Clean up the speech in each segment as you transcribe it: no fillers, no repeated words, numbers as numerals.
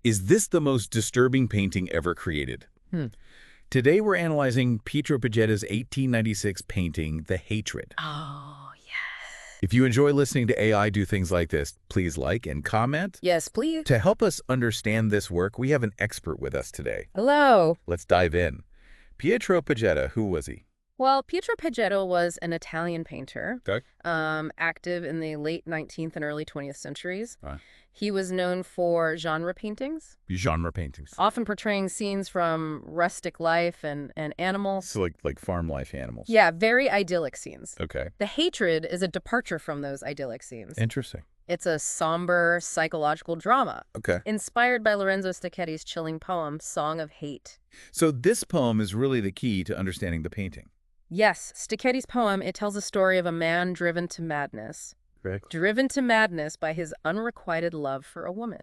Is this the most disturbing painting ever created? Today we're analyzing Pietro Pajetta's 1896 painting, The Hatred. Oh, yes. If you enjoy listening to AI do things like this, please like and comment. Yes, please. To help us understand this work, we have an expert with us today. Hello. Let's dive in. Pietro Pajetta, who was he? Well, Pietro Pajetta was an Italian painter, Okay. active in the late 19th and early 20th centuries. Right. He was known for genre paintings, Genre paintings. often portraying scenes from rustic life and animals. So like farm life animals. Yeah, very idyllic scenes. Okay. The Hatred is a departure from those idyllic scenes. Interesting. It's a somber psychological drama, Okay. inspired by Lorenzo Stacchetti's chilling poem, Song of Hate. So this poem is really the key to understanding the painting. Yes, Stacchetti's poem, it tells a story of a man driven to madness. Correct. Driven to madness by his unrequited love for a woman.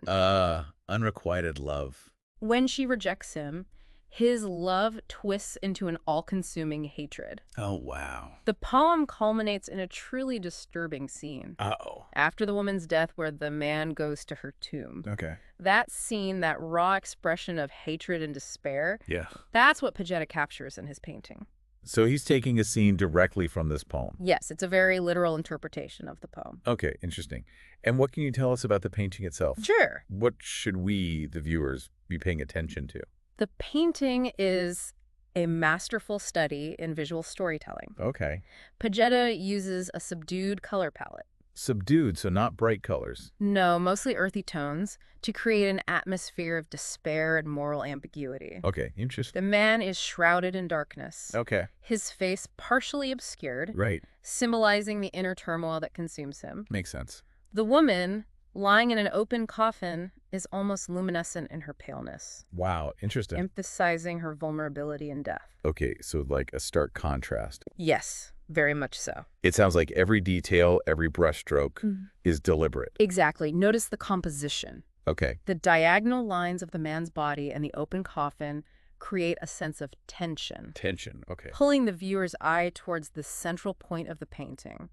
Unrequited love. When she rejects him, his love twists into an all-consuming hatred. Oh, wow. The poem culminates in a truly disturbing scene. Uh-oh. After the woman's death, where the man goes to her tomb. Okay. That scene, that raw expression of hatred and despair, Yeah. that's what Pajetta captures in his painting. So he's taking a scene directly from this poem. Yes, it's a very literal interpretation of the poem. Okay, interesting. And what can you tell us about the painting itself? Sure. What should we, the viewers, be paying attention to? The painting is a masterful study in visual storytelling. Okay. Pajetta uses a subdued color palette. Subdued, so not bright colors. No, mostly earthy tones, to create an atmosphere of despair and moral ambiguity. Okay, interesting. The man is shrouded in darkness. Okay. His face partially obscured, Right. symbolizing the inner turmoil that consumes him. Makes sense. The woman, lying in an open coffin, is almost luminescent in her paleness, Wow, interesting. emphasizing her vulnerability and death. Okay, so like a stark contrast. Yes, very much so. It sounds like every detail, every brushstroke is deliberate. Exactly. Notice the composition. Okay. The diagonal lines of the man's body and the open coffin create a sense of tension, Tension. Okay. pulling the viewer's eye towards the central point of the painting.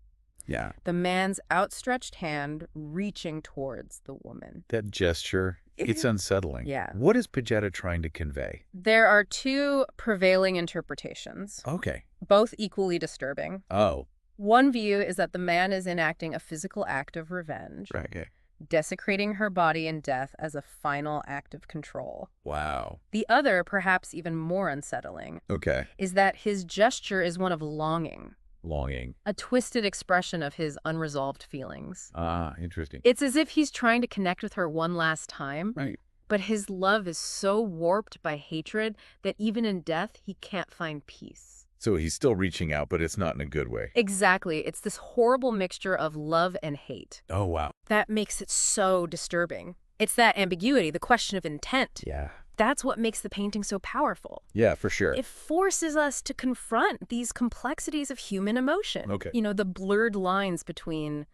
Yeah. The man's outstretched hand reaching towards the woman. That gesture, it's unsettling. Yeah. What is Pajetta trying to convey? There are two prevailing interpretations, Okay. both equally disturbing. Oh. One view is that the man is enacting a physical act of revenge, Right. Okay. desecrating her body in death as a final act of control. Wow. The other, perhaps even more unsettling, Okay. is that his gesture is one of longing, Longing. a twisted expression of his unresolved feelings. Ah, interesting. It's as if he's trying to connect with her one last time, Right. but his love is so warped by hatred that even in death, he can't find peace. So he's still reaching out, but it's not in a good way. Exactly. It's this horrible mixture of love and hate Oh, wow. that makes it so disturbing. It's that ambiguity, the question of intent. Yeah. That's what makes the painting so powerful. Yeah, for sure. It forces us to confront these complexities of human emotion. Okay. You know, the blurred lines between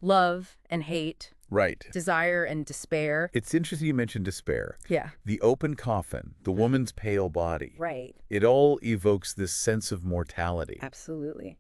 love and hate, Right. desire and despair. It's interesting you mentioned despair. Yeah. The open coffin, the woman's pale body. Right. It all evokes this sense of mortality. Absolutely.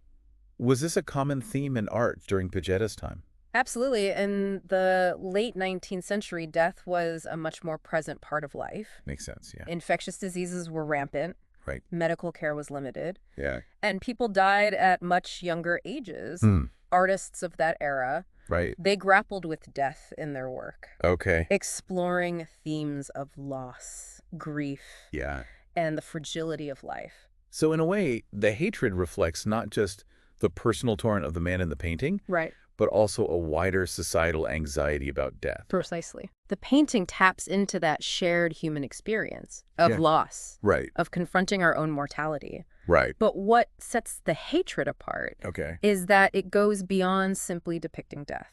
Was this a common theme in art during Pajetta's time? Absolutely. In the late 19th century, death was a much more present part of life. Makes sense, yeah. Infectious diseases were rampant. Right. Medical care was limited. Yeah. And people died at much younger ages. Artists of that era, Right. they grappled with death in their work, Okay. exploring themes of loss, grief, Yeah. and the fragility of life. So in a way, the hatred reflects not just the personal torrent of the man in the painting, Right. but also a wider societal anxiety about death. Precisely. The painting taps into that shared human experience of Yeah. loss, Right. of confronting our own mortality. Right. But what sets the hatred apart Okay. is that it goes beyond simply depicting death.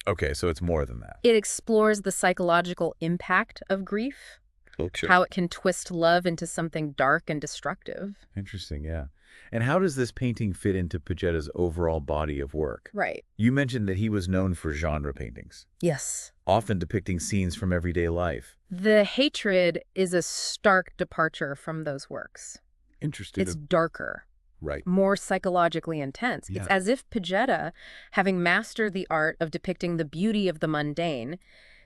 Okay, so it's more than that. It explores the psychological impact of grief, Okay. how it can twist love into something dark and destructive. Interesting, yeah. And how does this painting fit into Pajetta's overall body of work? Right. You mentioned that he was known for genre paintings, Yes. often depicting scenes from everyday life. The Hatred is a stark departure from those works. Interesting. It's darker, Right. more psychologically intense. Yeah. It's as if Pajetta, having mastered the art of depicting the beauty of the mundane,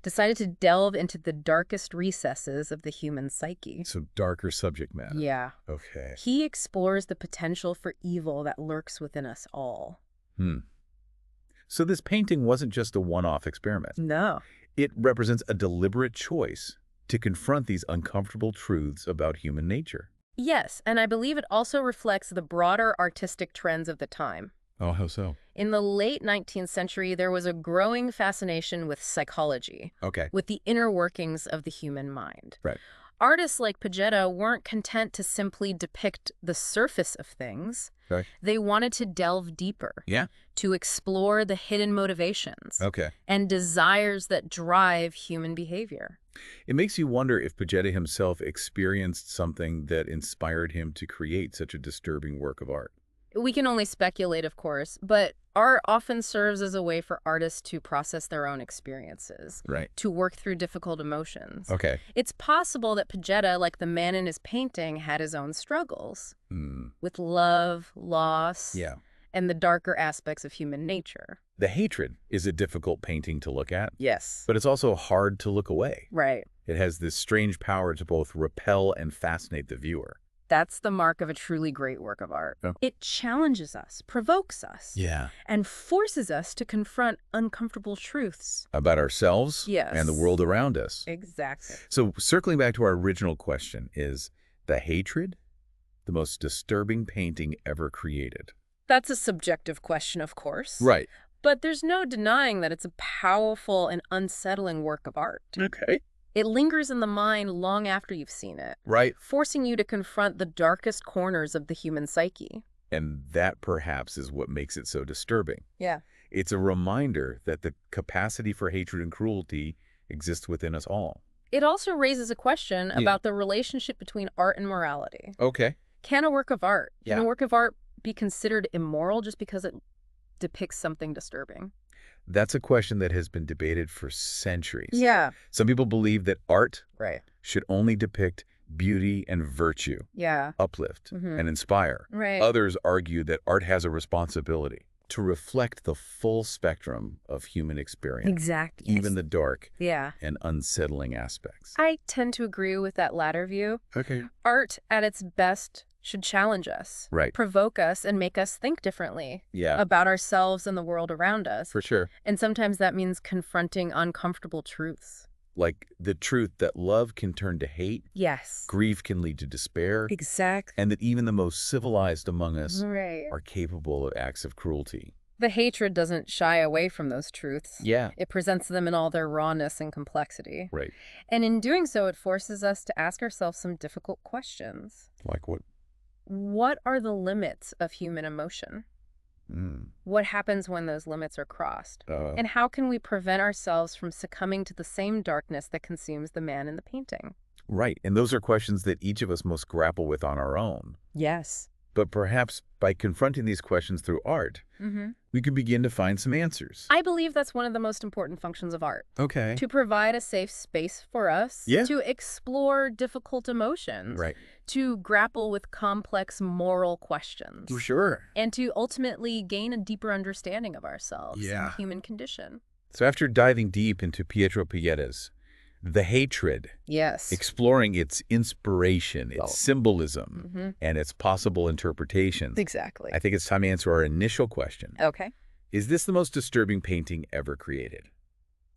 decided to delve into the darkest recesses of the human psyche. So darker subject matter. Yeah. Okay. He explores the potential for evil that lurks within us all. So this painting wasn't just a one-off experiment. No. It represents a deliberate choice to confront these uncomfortable truths about human nature. Yes, and I believe it also reflects the broader artistic trends of the time. Oh, how so? In the late 19th century, there was a growing fascination with psychology, Okay. with the inner workings of the human mind. Right. Artists like Pajetta weren't content to simply depict the surface of things. Okay. They wanted to delve deeper, Yeah. to explore the hidden motivations Okay. and desires that drive human behavior. It makes you wonder if Pajetta himself experienced something that inspired him to create such a disturbing work of art. We can only speculate, of course, but art often serves as a way for artists to process their own experiences, Right. to work through difficult emotions. Okay. It's possible that Pajetta, like the man in his painting, had his own struggles with love, loss, Yeah. and the darker aspects of human nature. The Hatred is a difficult painting to look at, Yes. but it's also hard to look away. Right. It has this strange power to both repel and fascinate the viewer. That's the mark of a truly great work of art. Oh. It challenges us, provokes us, Yeah. and forces us to confront uncomfortable truths. About ourselves Yes. and the world around us. Exactly. So circling back to our original question, is The Hatred the most disturbing painting ever created? That's a subjective question, of course. Right. But there's no denying that it's a powerful and unsettling work of art. Okay. It lingers in the mind long after you've seen it, Right. forcing you to confront the darkest corners of the human psyche. And that perhaps is what makes it so disturbing. Yeah. It's a reminder that the capacity for hatred and cruelty exists within us all. It also raises a question Yeah. about the relationship between art and morality. Okay. Can a work of art, Yeah. can a work of art be considered immoral just because it depicts something disturbing? That's a question that has been debated for centuries. Yeah. Some people believe that art Right. should only depict beauty and virtue, Yeah. uplift, Mhm. and inspire. Right. Others argue that art has a responsibility to reflect the full spectrum of human experience, Exactly. even the dark Yeah. and unsettling aspects. I tend to agree with that latter view. Okay. Art, at its best, should challenge us, Right. provoke us, and make us think differently Yeah, about ourselves and the world around us. for sure. And sometimes that means confronting uncomfortable truths. Like the truth that love can turn to hate, Yes. grief can lead to despair, Exactly. and that even the most civilized among us Right. are capable of acts of cruelty. The hatred doesn't shy away from those truths. Yeah. It presents them in all their rawness and complexity. Right. And in doing so, it forces us to ask ourselves some difficult questions. Like what? What are the limits of human emotion? What happens when those limits are crossed? And how can we prevent ourselves from succumbing to the same darkness that consumes the man in the painting? Right. And those are questions that each of us must grapple with on our own. Yes. But perhaps by confronting these questions through art, we could begin to find some answers. I believe that's one of the most important functions of art. Okay. To provide a safe space for us. Yeah. To explore difficult emotions. Right. To grapple with complex moral questions. Sure. And to ultimately gain a deeper understanding of ourselves and Yeah. the human condition. So after diving deep into Pietro Pajetta's The Hatred, Yes. exploring its inspiration, its Well, symbolism, and its possible interpretations, Exactly. I think it's time to answer our initial question. Okay. Is this the most disturbing painting ever created?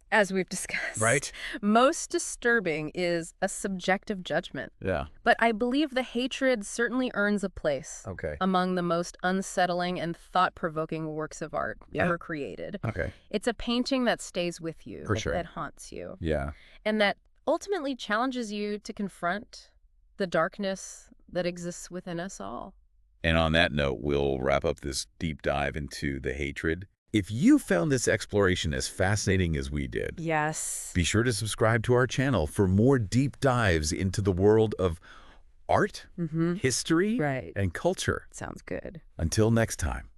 As we've discussed. Right. Most disturbing is a subjective judgment. Yeah. But I believe The Hatred certainly earns a place Okay. among the most unsettling and thought-provoking works of art Yeah. ever created. Okay. It's a painting that stays with you, For sure. that haunts you, Yeah. and that ultimately challenges you to confront the darkness that exists within us all. And on that note, we'll wrap up this deep dive into The Hatred. If you found this exploration as fascinating as we did, Yes. be sure to subscribe to our channel for more deep dives into the world of art, history, Right. and culture. Sounds good. Until next time.